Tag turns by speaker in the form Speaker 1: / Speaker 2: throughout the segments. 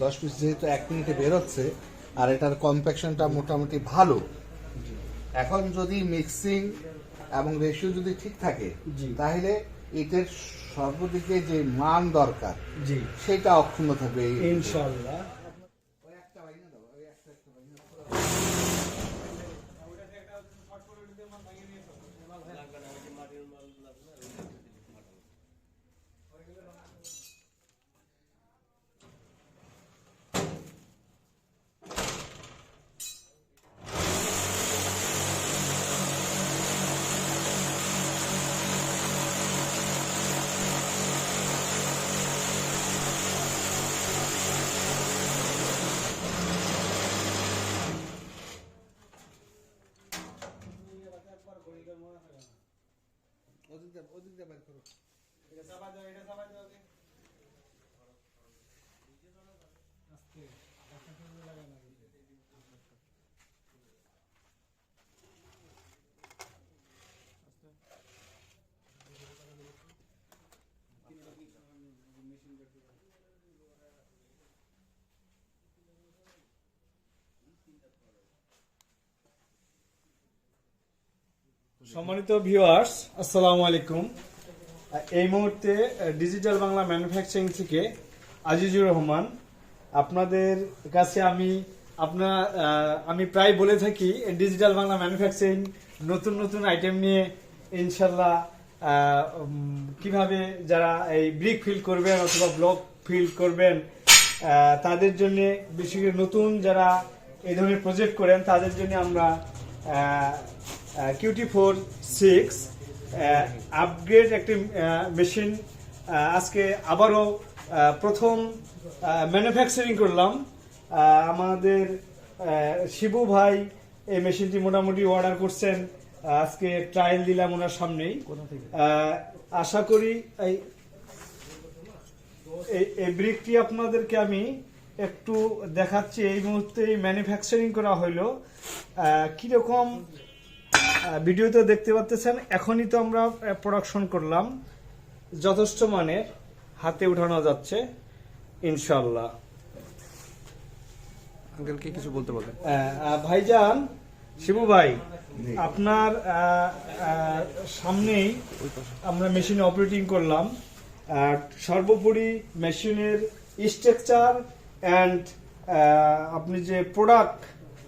Speaker 1: 10 piece যেহেতু 1 মিনিটে বের হচ্ছে আর এটার কম্প্যাকশনটা মোটামুটি ভালো। এখন যদি মিক্সিং এবং রেশিও যদি ঠিক থাকে তাহলে এটার সর্বদিকে যে মান দরকার সেটা অক্ষুণ্ণ থাকবে
Speaker 2: ইনশাআল্লাহ। সম্মানিত ভিউয়ার্স, আসসালামু আলাইকুম। এই মুহূর্তে ডিজিটাল বাংলা ম্যানুফ্যাকচারিং থেকে আজিজুর রহমান আপনাদের কাছে আমি প্রায় বলে থাকি ডিজিটাল বাংলা ম্যানুফ্যাকচারিং নতুন নতুন আইটেম নিয়ে ইনশাল্লাহ কিভাবে যারা এই ব্রিক ফিল করবেন অথবা ব্লক ফিল করবেন তাদের জন্য বিশেষ করে নতুন যারা এই ধরনের প্রজেক্ট করেন তাদের জন্য আমরা QT4-44 আপগ্রেড একটি মেশিন আজকে আবারও প্রথম ম্যানুফ্যাকচারিং করলাম। আমাদের শিবু ভাই এই মেশিনটি মোটামুটি অর্ডার করছেন, আজকে ট্রায়াল দিলাম ওনার সামনেই। আশা করি এই ব্রিকটি আপনাদেরকে আমি একটু দেখাচ্ছি। এই মুহূর্তে ম্যানুফ্যাকচারিং করা হইলো কিরকম ভিডিওতে দেখতে পাচ্ছেন। এখনই তো আমরা প্রোডাকশন করলাম, যথেষ্ট মানের হাতে উঠানো যাচ্ছে ইনশাআল্লাহ।
Speaker 3: আঙ্কেলকে কিছু বলতে বলেন।
Speaker 2: ভাইজান শিবু ভাই, আপনার সামনেই আমরা মেশিনে অপারেটিং করলাম। সর্বোপরি মেশিনের স্ট্রাকচার অ্যান্ড আপনি যে প্রোডাক্ট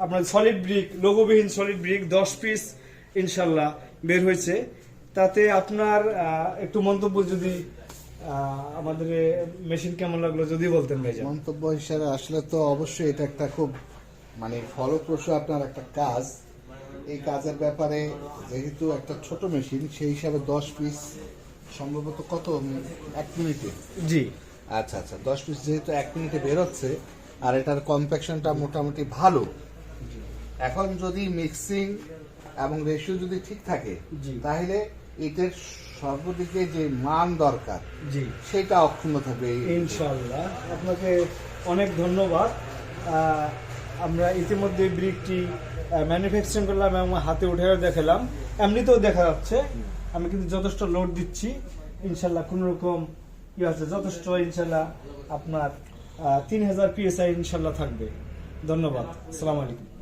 Speaker 2: আপনার সলিড ব্রিক, লোগোবিহীন সলিড ব্রিক 10 পিস ইনশাল্লাহ বের হয়েছে। তাতে আপনার একটু মন্তব্য যদি আমাদের মেশিন কেমন লাগলো যদি বলতেন ভাইজান।
Speaker 1: মন্তব্য হিসাবে আসলে তো অবশ্যই এটা একটা খুব ফলপ্রসূ আপনার একটা কাজ। এই কাজের ব্যাপারে যেহেতু একটা ছোট মেশিন সেই হিসাবে 10 পিস সম্ভবত কত 1 মিনিটে।
Speaker 2: জি
Speaker 1: আচ্ছা 10 পিস যেহেতু 1 মিনিটে বের হচ্ছে আর এটার কম্প্যাকশনটা মোটামুটি ভালো। এখন যদি মিক্সিং এবং রেশিও যদি ঠিক থাকে তাহলে এটার সর্বদিকে যে মান দরকার সেটা অক্ষুণ্ণ থাকবে
Speaker 2: ইনশাআল্লাহ। আপনাকে অনেক ধন্যবাদ। আমরা ইতিমধ্যে ব্রিকটি ম্যানুফ্যাকচারিং করলাম এবং হাতে উঠেও দেখালাম, এমনিতেও দেখা যাচ্ছে। আমি কিন্তু যথেষ্ট লোড দিচ্ছি ইনশাল্লাহ, কোন রকম কি আছে যথেষ্ট ইনশাল্লাহ আপনার 3000 PSI ইনশাল্লাহ থাকবে। ধন্যবাদ, আসসালামু আলাইকুম।